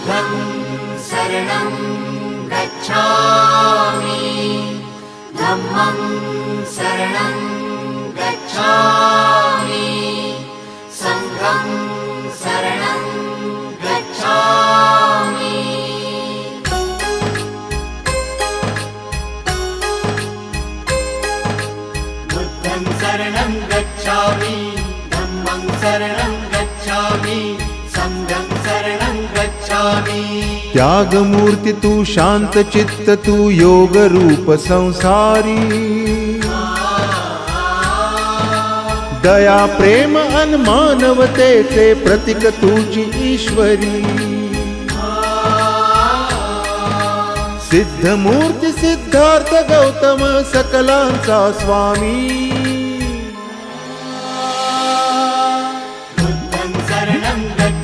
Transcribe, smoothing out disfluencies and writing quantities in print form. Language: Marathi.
बुद्धं शरणं गच्छामि धम्मं शरणं गच्छामि संघं शरणं गच्छामि बुद्धं शरणं गच्छामि धम्मं शरणं गच्छामि संघं शरणं गच्छामि। त्यागमूर्ती तू शांत चित्त तू योग रूप संसारी दया प्रेम अन मानवतेचे प्रतीक तुझी ईश्वरी सिद्धमूर्ती सिद्धार्थ गौतम सकलांचा स्वामी